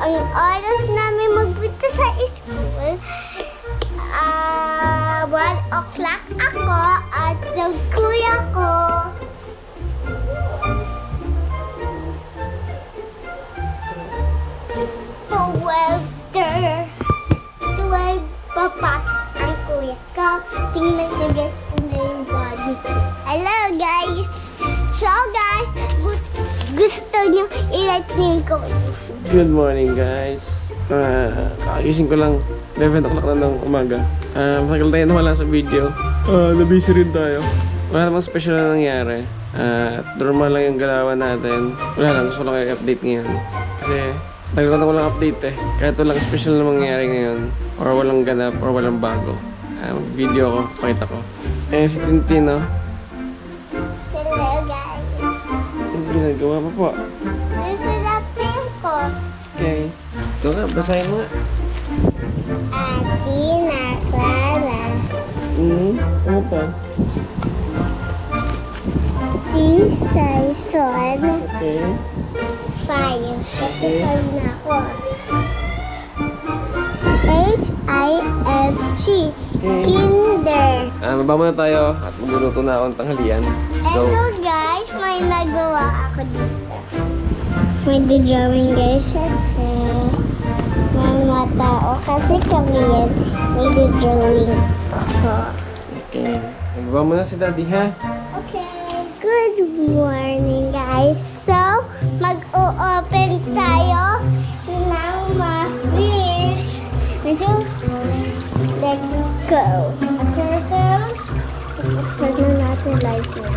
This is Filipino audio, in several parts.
ang oras namin magpunta sa school, 1 o'clock ako at yung kuya ko. 12 papasok ang kuya ko. Tingnan nyo guys kung na yung body. Hello guys! So guys, gusto nyo i-like ko. Good morning guys. Kakising ko lang 11 o'clock na ng umaga. Matagal tayo nawala sa video. Nabusy rin tayo. Wala namang special na nangyari. Normal lang yung galawan natin. Wala lang, gusto lang i-update ngayon. Kasi tagal ko na walang update eh. Kahit walang special na mangyari ngayon, or walang ganap, or walang bago. Video ko, pakita ko. Si Tintin, no? Hello guys. Ano ginagawa pa po? Susulapin ko. Okay. Ito nga, basahin mo nga. Ati na Clara. Ano pa? T-Saison. Okay. 5. Kasi 5 na ako. H-I-F-G. Kinder. Mababa muna tayo at magluluto na akong tanghalian. Let's go. Eto guys, may nagawa ako dito. May drawing guys. Mga tao kasi kami yan. May drawing ako. Okay. Magbaba muna si Daddy, ha? Okay. Good morning guys. So, mag-o-open tayo ng mga fish. So, let's go. Turtles. Pag na natin light na.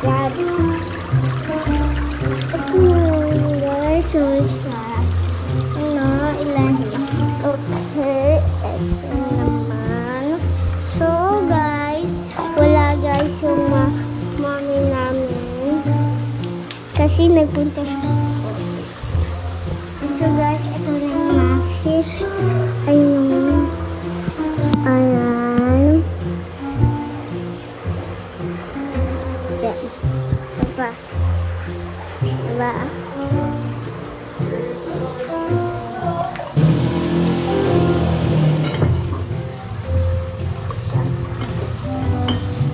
Grab. Guys, so sad. No, ilan? Okay. Ito naman. So, guys, wala guys yung mami namin. Kasi nagpunta siya sa office. So, guys, ito na yung mga fish. Ayun. Ayan. Yan. Diba? Diba?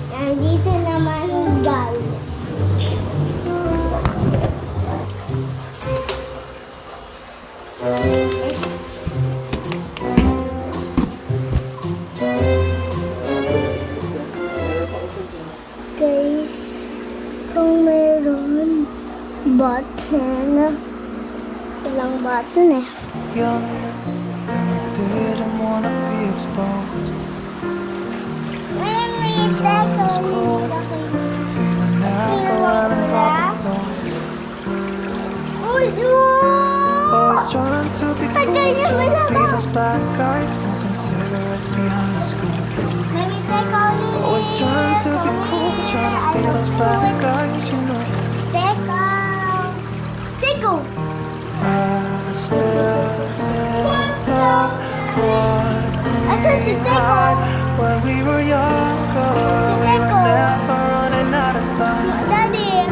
Yan, dito naman guys. Guys, kung meron button, ilang button eh. Young and we didn't wanna be exposed. When we Even though it was cold, we were never wearing proper clothes. Always trying to be cool, trying to be those bad guys, smoking cigarettes behind the school. Always trying to be cool, trying to be those bad guys, you know. Tickle. I still think about what we had when we were younger. We were never running out of time. Daddy.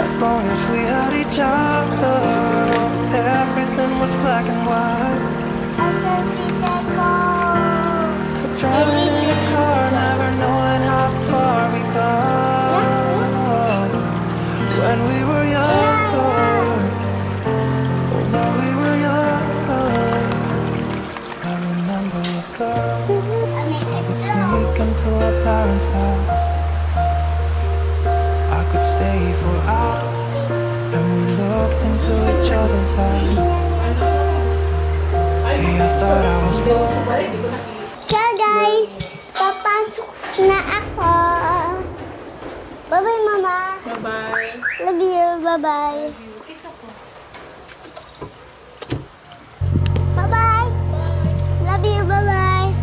As long as we had each other, everything was black and white. Driving in a car, never knowing how far we go. When we were younger, when we were younger, I remember a girl. I would sneak into her parents' house. I could stay for hours, and we looked into each other's eyes. Hey, I thought I was wrong. So guys, papasok na ako. Bye-bye, Mama. Bye-bye. Love you. Bye-bye. Kiss ako. Bye-bye. Love you. Bye-bye.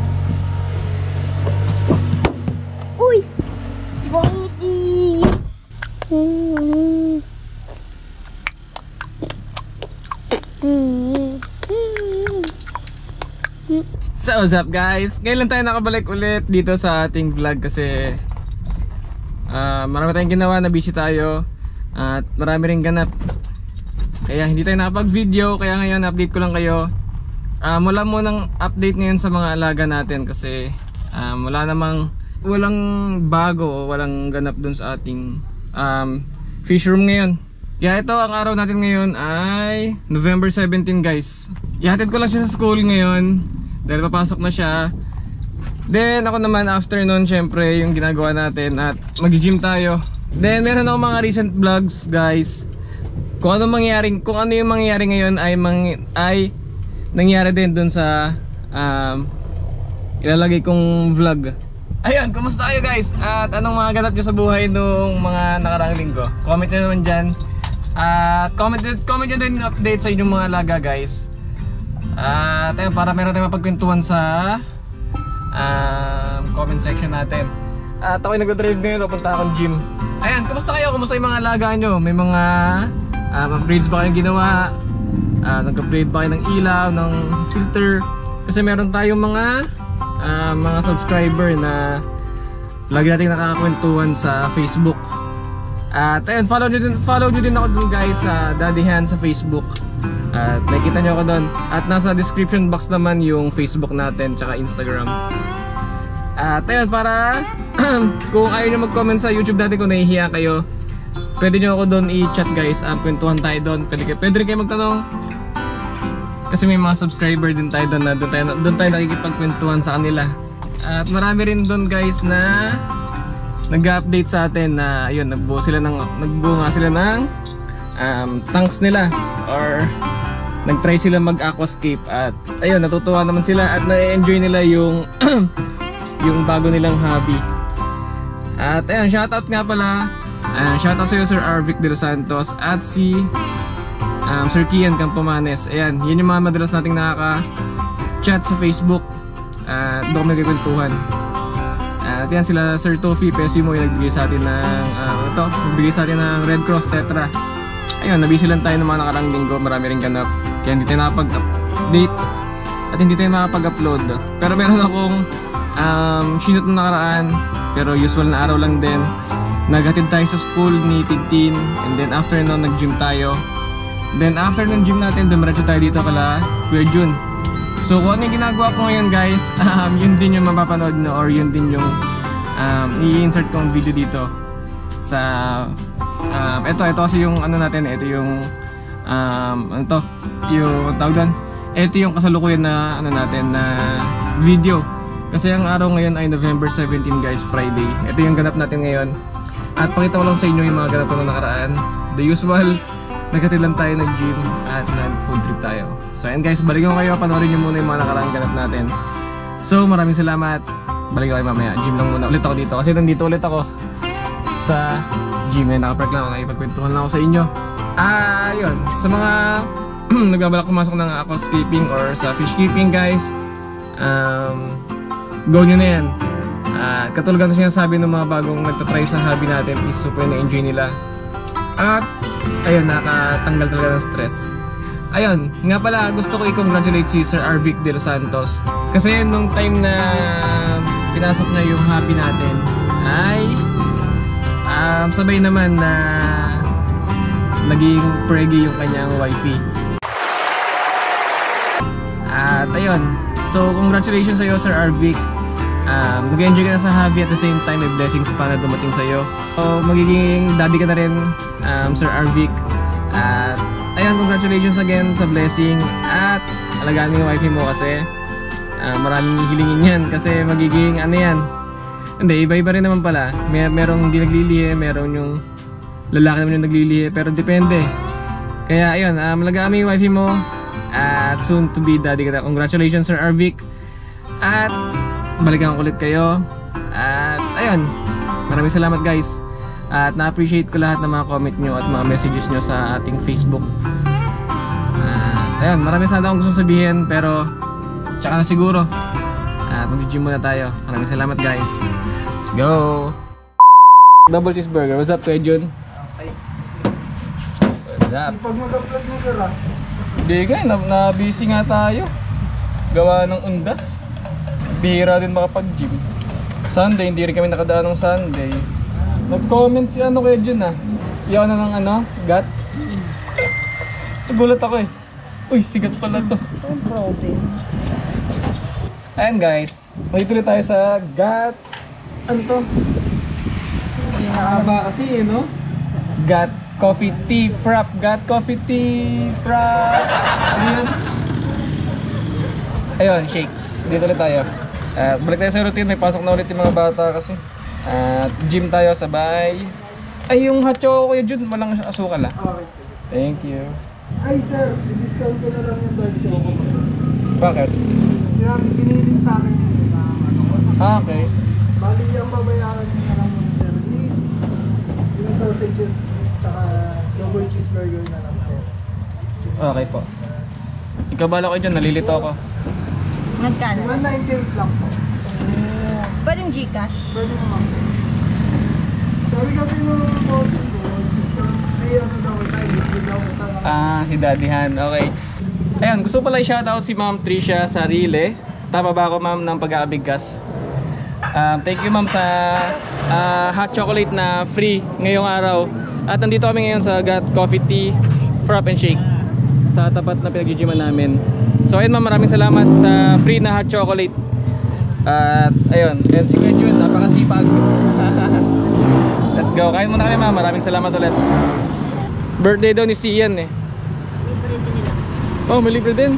Uy! Boniti! So, what's up guys? Ngayon lang tayo nakabalik ulit dito sa ating vlog kasi marami tayong ginawa, na busy tayo. At marami ring ganap. Kaya hindi tayo nakapag-video, kaya ngayon update ko lang kayo. Wala munang update ngayon sa mga alaga natin kasi walang bago, walang ganap dun sa ating fish room ngayon. Kaya ito, ang araw natin ngayon ay November 17 guys. Ihatid ko lang siya sa school ngayon dahil papasok na siya. Then ako naman after nun, syempre yung ginagawa natin at mag-gym tayo. Then meron ako mga recent vlogs guys. Kung ano yung mangyayari ngayon ay nangyari din dun sa ilalagay kong vlog. Ayun, kumusta kayo guys? At anong mga ganap nyo sa buhay nung mga nakaraang linggo? Comment nyo naman dyan. Comment nyo din update sa inyong mga alaga guys. At ayun, para meron tayong mapagkwentuhan sa comment section natin. At ako'y nagdadrive ngayon, papunta akong gym. Ayun, kumusta kayo? Kumusta yung mga alaga nyo? May mga upgrades ba kayong ginawa? Nag-upgrade ba kayo ng ilaw, ng filter? Kasi meron tayong mga subscriber na lagi natin nakakakwentuhan sa Facebook. At ayun, follow nyo din ako dun guys sa Daddy Han sa Facebook. At nakikita nyo ako dun. At nasa description box naman yung Facebook natin tsaka Instagram. At ayun, para kung ayaw nyo mag-comment sa YouTube natin, kung nahihiya kayo, pwede nyo ako dun i-chat guys. Kwentuhan tayo dun. Pwede rin kayo magtanong. Kasi may mga subscriber din tayo dun na doon tayo nakikipagkwentuhan sa kanila. At marami rin dun guys na nag-update sa atin na ayun, nagbuo nga sila ng tanks nila or nag-try sila mag-aquascape at ayun, natutuwa naman sila at na-enjoy nila yung yung bago nilang hobby. At ayun, shoutout nga pala, shoutout sa iyo Sir Arvic de los Santos at si Sir Kian Campomanes. Ayan, yun yung mga madalas nating nakaka-chat sa Facebook at doon kami nagkikwentuhan. At yan sila Sir Tofi Pesimo yung nagbigay sa atin ng Red Cross Tetra. Ayun, nabisi lang tayo ng mga nakarang linggo, marami rin ganap. Kaya hindi tayo nakapag-update at hindi tayo nakapag-upload. Pero meron akong sinut na nakaraan, pero usual na araw lang din. Naghatid tayo sa school ni Tintin and then after nun nag-gym tayo. Then after ng gym natin, dumiretso tayo dito kala Kuya Jun. So kung ano yung ginagawa ko ngayon guys, yun din yung mapapanood nyo or yun din yung i-insert kong video dito sa ito kasi yung ano natin, ito yung yung tawag doon, ito yung kasalukuyan na ano natin na video. Kasi ang araw ngayon ay November 17 guys, Friday. Ito yung ganap natin ngayon. At pakita ko lang sa inyo yung mga ganap na nakaraan. The usual, naghatid lang tayo ng gym at nag-food trip tayo. So and guys, balikan ko kayo, panoorin nyo muna yung mga nakaraang ganap natin. So maraming salamat. Balikan ko kayo mamaya. Gym lang muna ulit ako dito kasi nandito ulit ako sa gym. Nakapark lang ako, nakipagkwentuhan lang ako sa inyo. Yun, sa mga nagbabalak pumasok ng aquascaping or sa fish keeping guys, go nyo na yan. Katulad ng sinasabi ng mga bagong nagtatry sa hobby natin is super na-enjoy nila. At ayun, nakatanggal talaga ng stress. Ayun, nga pala gusto ko i-congratulate si Sir Arvic de los Santos. Kasi nung time na pinasok niya yung hobby natin ay sabay naman na naging preggy yung kanyang wifey. At ayun, so congratulations sa iyo Sir Arvic. Nag-enjoy ka na sa hobby at the same time may blessings pa na dumating sa iyo. So magiging daddy ka na rin Sir Arvic. At ayun, congratulations again sa blessing at alagaan mo yung wifey mo kasi maraming hilingin yan kasi magiging ano yan. Hindi, iba-iba rin naman pala. Merong hindi naglilihi, meron yung lalaki naman yung naglilihi, pero depende. Kaya ayun, alagaan mo yung wifey mo at soon to be daddy ka na. Congratulations Sir Arvic. At balikan ko ulit kayo. At ayun, maraming salamat guys. At na-appreciate ko lahat ng mga comment nyo at mga messages nyo sa ating Facebook. Ayun, marami sana akong gusto sabihin pero tsaka na siguro. At mag-gym muna tayo. Maraming salamat guys. Let's go! Double cheeseburger. What's up, Kuya Jun? Okay. What's up? Pag mag-upload mo sir Hindi nga, na-busy nga tayo. Gawa ng undas. Bihira din makapag-gym. Sunday, hindi rin kami nakadaan ng Sunday. Nag-comment si ano Kuya Jun Iyon na ng ano, gat. Nagulat ako eh. Uy, sigat pala to. So protein. Ayan guys, magtuloy tayo sa gat. Ano to? Mahaba kasi no? Gat coffee tea frap. Gat coffee tea frap. Ano yun? Ayun, shakes. Dito ulit tayo. Balik tayo sa routine. May pasok na ulit yung mga bata kasi. Gym tayo sabay. Ay, yung hot choco kuya Jun, walang asukal ah. Okay. Thank you. Ay sir, i-discount ko na lang yung dark choco mo. Bakit? Sinabi, pinilin sa akin yun na ano ko. Okay. Bali ang babayaran niyo na lang muna sir is yung sausages saka double cheeseburger na lang sir. Okay po. Ikaw bala ko dyan, nalilito ako. Magkano? 198 lang po. Pwedeng Gcash. Pwede naman po. Sabi kasi nung bossing ko, discount, may ano daw tayo, hindi daw tayo. Si Daddy Han, okay. Ayun, gusto pala i-shoutout si Ma'am Tricia Sarile. Tama ba ako ma'am ng pag-aabigkas? Thank you ma'am sa hot chocolate na free ngayong araw. At nandito kami ngayon sa Got Coffee Tea Frap and Shake sa tapat na pinag-gyman namin. So ayun ma'am, maraming salamat sa free na hot chocolate. At ayun, and si Kuya Jun, napakasipag. Let's go, kain muna kami ma'am, maraming salamat ulit. Birthday daw ni Sian eh. Libre din nila. Oh, may libre din.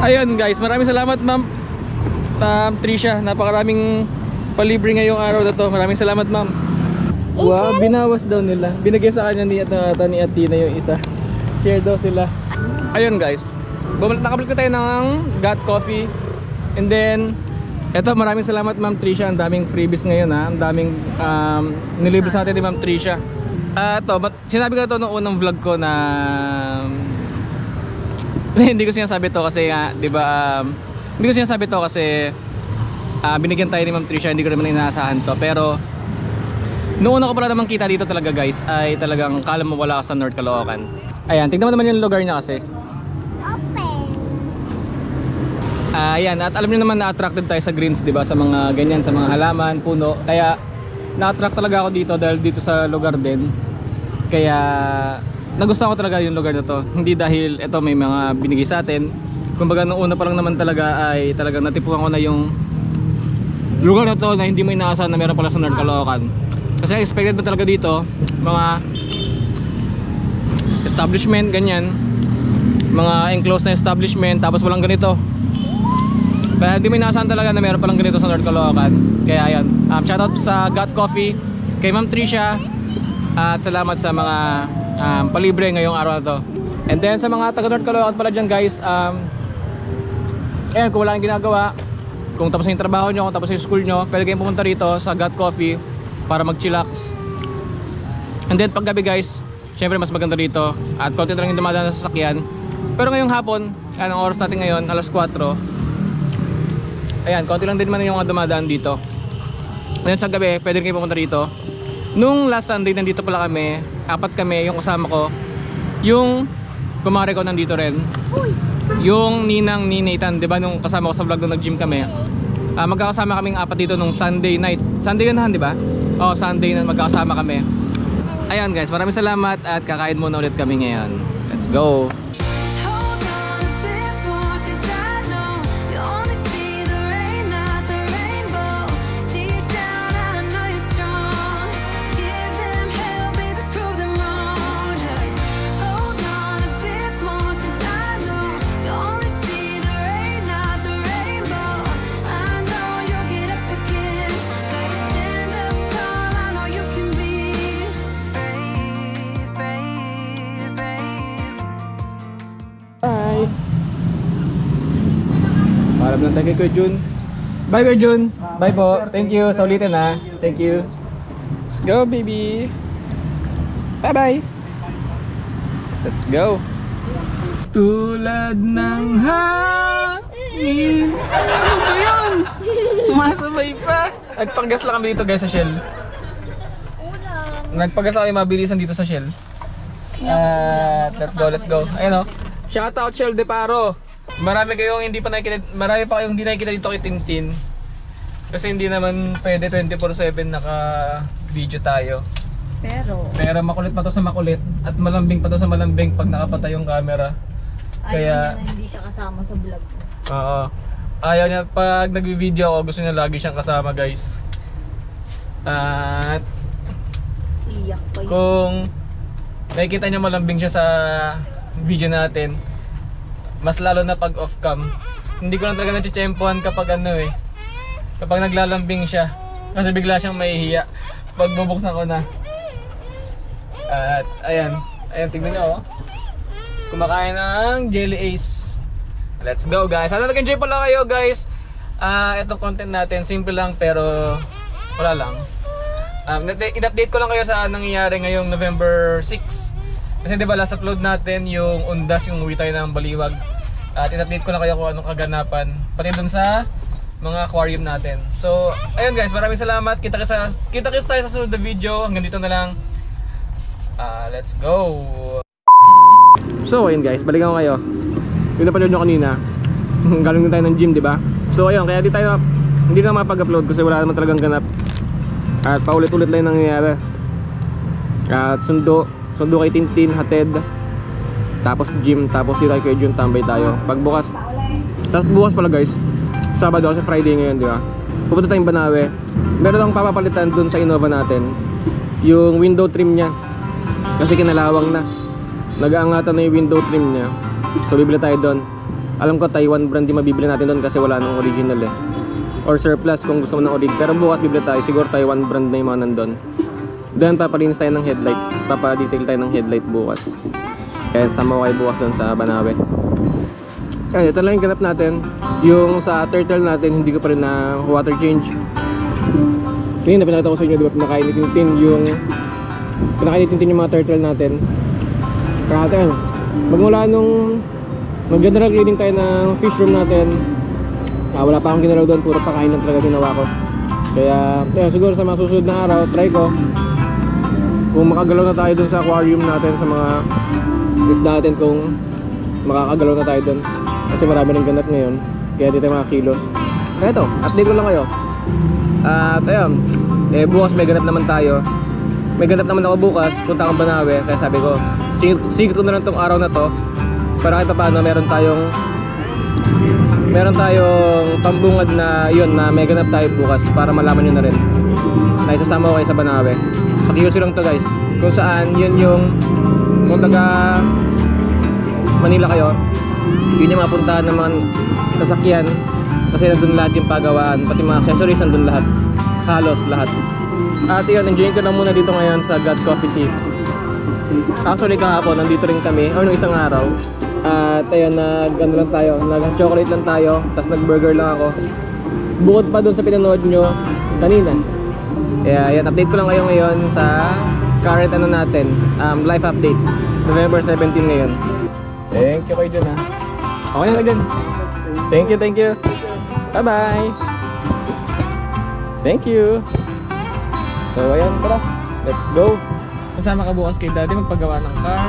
Ayun guys, maraming salamat ma'am Tricia, napakaraming palibre ngayong araw na to. Maraming salamat ma'am. Wow, binawas daw nila. Binigay sa kanya ni Atina yung isa. Share daw sila. Ayun guys, nakabalik na tayo ng Got Coffee. And then eto, maraming salamat ma'am Tricia. Ang daming freebies ngayon ha. Ang daming nilibre sa atin ni ma'am Tricia. Sinabi ko na to noong unang vlog ko na hindi ko sinasabi to kasi di ba, hindi ko sinasabi to kasi binigyan tayo ni Ma'am Tricia, hindi ko naman inaasahan to. Pero noong una ko pala naman kita dito talaga guys, ay talagang kala mo wala ka sa North Caloocan. Ayan, tignan mo naman yung lugar niya kasi. Open. Ayan, at alam niyo naman na attracted tayo sa greens, di ba? Sa mga ganyan, sa mga halaman, puno. Kaya na-attract talaga ako dito dahil dito sa lugar din. Kaya nagustuhan ko talaga yung lugar na to. Hindi dahil ito may mga binigay sa atin. Kumbaga nung una pa lang naman talaga ay talagang natipuan ko na yung lugar na to na hindi mo inaasahan na meron pala sa North Caloocan. Kasi expected mo talaga dito mga establishment, ganyan, mga enclosed na establishment, tapos walang ganito. Kaya hindi mo inaasahan talaga na meron palang ganito sa North Caloocan. Kaya ayan, shoutout sa Got Coffee, kay Ma'am Tricia, at salamat sa mga palibre ngayong araw na to. And then sa mga taga North Caloocan pala dyan guys, ayan, kung wala kang ginagawa, kung tapos na yung trabaho nyo, kung tapos na yung school nyo, pwede kayong pumunta rito sa Got Coffee para mag-chillax. And then paggabi guys, syempre mas maganda rito at konti na lang yung dumadaan sa sasakyan. Pero ngayong hapon, ang oras natin ngayon, alas 4. Ayan, konti lang din man yung mga dumadaan dito. Ngayon sa gabi, pwede rin kayo pumunta rito. Nung last Sunday, nandito pala kami, 4 kami, yung kasama ko. Yung kumare ko nandito rin. Yung ninang ni Nathan, di ba nung kasama ko sa vlog nung nag-gym kami. Magkakasama kaming 4 dito nung Sunday night. Sunday ganahan, di ba? Oh, Sunday na magkakasama kami. Ayan guys, maraming salamat at kakain muna ulit kami ngayon. Let's go! Bye! Paalam lang tayo kay Kuya Jun. Bye Kuya Jun! Bye po! Thank you! Sa ulitin ha! Thank you! Let's go baby! Bye bye! Let's go! Tulad ng hangin! Ano ba yun? Sumasabay pa! Nagpagas lang kami dito guys sa Shell. Nagpagas lang kami mabilisan dito sa Shell. Let's go! Ayun o! Shoutout Shell De Paro. Marami pa kayong hindi nakikita dito kay Tintin. Kasi hindi naman pwede 24/7 naka-video tayo. Pero makulit pa to sa makulit at malambing pa to sa malambing pag nakapatay yung camera. Ayaw niya na hindi siya kasama sa vlog ko. Oo. Ayaw niya pag nag-video ako, gusto niya lagi siyang kasama, guys. At Iyak pa yun. kung nakikita niya malambing siya sa video natin, mas lalo na pag off cam, hindi ko lang talaga natitsempohan kapag kapag naglalambing siya. Kasi bigla siyang mahihiya pag bubuksan ko na. At ayan, tignan niyo, oh. Kumakain ng Jelly Ace. Let's go, guys. Sana nag-enjoy pala kayo, guys. Itong content natin, simple lang pero wala lang. In-update ko lang kayo sa nangyayari ngayong November 6. Kasi diba last upload natin yung Undas, yung uwi tayo ng Baliwag. At in-update ko lang kayo kung anong kaganapan pati dun sa mga aquarium natin. So, ayun guys, maraming salamat. Kita-kits tayo sa sunod na video. Hanggang dito na lang. Let's go. So, ayun guys, balikan ko kayo. Yung napanood nyo kanina, galing din tayo ng gym, diba? So, ayun, kaya hindi na mapag-upload kasi wala naman talagang ganap. At paulit-ulit lang yung nangyayari. At sundo kay Tintin, hatid. Tapos gym, tapos dito kay Jun, tambay tayo. Pagbukas, tapos bukas pala guys, Sabado kasi Friday ngayon, di ba? Pupunta tayong Banawe. Meron akong papapalitan dun sa Innova natin, yung window trim niya. Kasi kinalawang na. Nag-aangatan na yung window trim niya. So bibili tayo doon. Alam ko Taiwan brand yung mabibili natin doon kasi wala nang original eh. Or surplus kung gusto mo ng orig. Pero bukas bibili tayo. Siguro Taiwan brand na yung mga nandun. Then papalinis tayo ng headlight. Papadetail tayo ng headlight bukas. Kaya sama ko kayo bukas doon sa Banawe. Ay, ito lang yung ganap natin. Yung sa turtle natin, hindi ko pa rin na water change. Kanina pinakita ko sa inyo, diba, pinakain ni Tintin yung mga turtle natin. Kaya magmula nung mag-general cleaning tayo ng fish room natin, wala pa akong ginalaw doon, puro pakain lang talaga ginawa ko. Kaya siguro sa mga susunod na araw, try ko kung makagalaw na tayo doon sa aquarium natin, sa mga isda natin, kung makakagalaw na tayo doon. Kasi marami ng ganap ngayon, kaya dito mga kilos. Kaya ito, update ko lang kayo. At ayun, bukas may ganap naman tayo. May ganap naman ako bukas, punta akong Banawe. Kaya sabi ko, sigit ko na lang tong araw na to para kahit paano meron tayong pambungad na yun, na may ganap tayo bukas para malaman nyo na rin na isasama ko kayo sa Banawe. Sa QC lang to guys, kung saan yun yung kung taga Manila kayo, yun yung mapuntahan ng mga sasakyan kasi nandun lahat yung pagawaan, pati mga accessories nandun lahat, halos lahat. At yun, enjoyin ko lang muna dito ngayon sa God Coffee Tea. Actually kahapon nandito rin kami, or nung isang araw. At ayun, nag-chocolate lang tayo, tapos nag-burger lang ako. Bukod pa dun sa pinanood nyo kanina. Kaya yan, update ko lang kayo ngayon sa current natin, life update. November 17 ngayon. Thank you kayo dyan ha. Okay na dyan. Thank you. Bye bye. Thank you. So ayan, tara, let's go. Kasama ka bukas kay Daddy magpagawa ng car.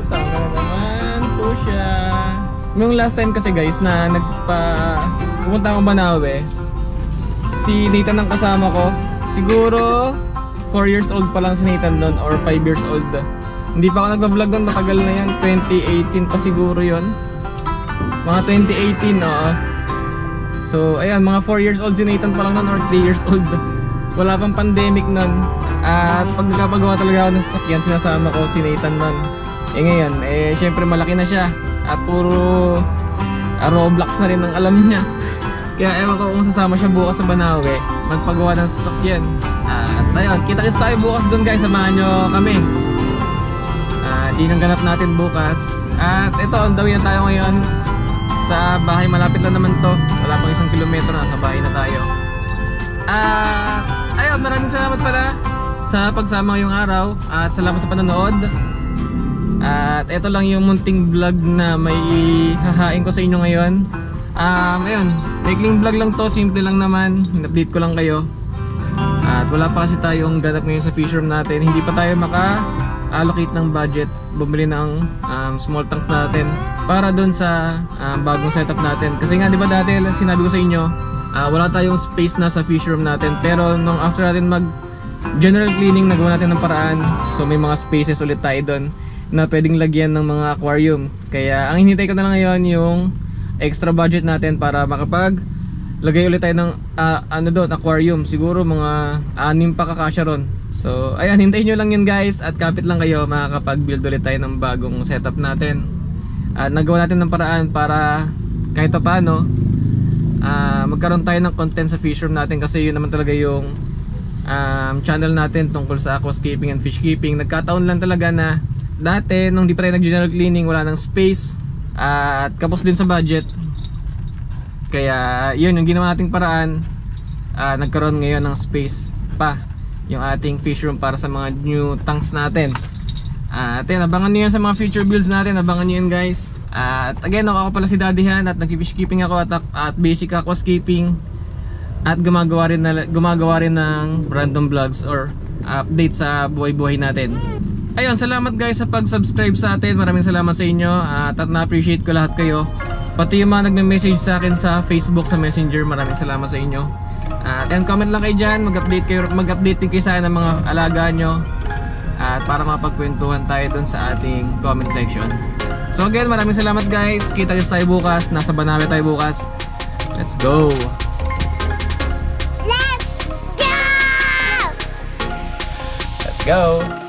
Sama na naman po siya. Yung last time kasi guys na pupunta akong Banawe, si Nathan ang kasama ko. Siguro 4 years old pa lang si Nathan doon, or 5 years old. Hindi pa ako nagpa-vlog doon, matagal na yan. 2018 pa siguro yon. Mga 2018, oo. So ayan, mga 4 years old si Nathan pa lang noon, or 3 years old. Wala pang pandemic nun. At pag nagpapagawa talaga ako ng sasakyan, sinasama ko si Nathan nun. Ngayon, syempre malaki na siya. At puro Roblox na rin ang alam niya. Kaya ewan ko kung sasama siya bukas sa Banawe, magpagawa ng sasakyan. At ayun, kita-kits tayo bukas dun guys, samahan nyo kami. Yun ang ganap natin bukas. At ito, on the way na tayo ngayon sa bahay. Malapit lang naman to, wala pang 1 kilometro na, sa bahay na tayo. Ayun, maraming salamat pala sa pagsama ngayong araw at salamat sa panonood. At ito lang yung munting vlog na may hahain ko sa inyo ngayon. Ayun, maikling vlog lang to, simple lang naman, in-update ko lang kayo. At wala pa kasi tayong ganap ngayon sa fish room natin. Hindi pa tayo maka-allocate ng budget, bumili ng small tanks natin para doon sa bagong setup natin. Kasi nga, di ba dati sinabi ko sa inyo, wala tayong space na sa fish room natin. Pero nung after natin mag general cleaning, nagawa natin ng paraan. So may mga spaces ulit tayo doon na pwedeng lagyan ng mga aquarium. Kaya ang hinihintay ko na lang ngayon yung extra budget natin para makapag lagay ulit tayo ng aquarium. Siguro mga 6 pa kakasya ron. So ayan, hintayin nyo lang yun guys. At kapit lang kayo, makakapag-build ulit tayo ng bagong setup natin. At nagawa natin ng paraan para kahit pa paano magkaroon tayo ng content sa fish room natin. Kasi yun naman talaga yung channel natin tungkol sa aquascaping and fish keeping. Nagkataon lang talaga na dati nung di pa tayo nag-general cleaning, wala ng space at kapos din sa budget. Kaya yun yung ginawa nating paraan. Nagkaroon ngayon ng space pa yung ating fish room para sa mga new tanks natin. At yun, abangan nyo yan sa mga future builds natin. Abangan nyo yan guys. At again, ako pala si Daddy Han at nag-fish keeping ako at basic aquascaping. At gumagawa rin ng random vlogs or update sa buhay-buhay natin. Ayun, salamat guys sa pag-subscribe sa atin. Maraming salamat sa inyo at na-appreciate ko lahat kayo. Pati yung mga nagme-message sa akin sa Facebook, sa Messenger, maraming salamat sa inyo. At comment lang kayo dyan, mag-update din kayo sa akin ng mga alaga nyo. At para mapagkwentuhan tayo dun sa ating comment section. So again, maraming salamat guys. Kita-kits tayo bukas. Nasa Banawe tayo bukas. Let's go! Let's go! Let's go!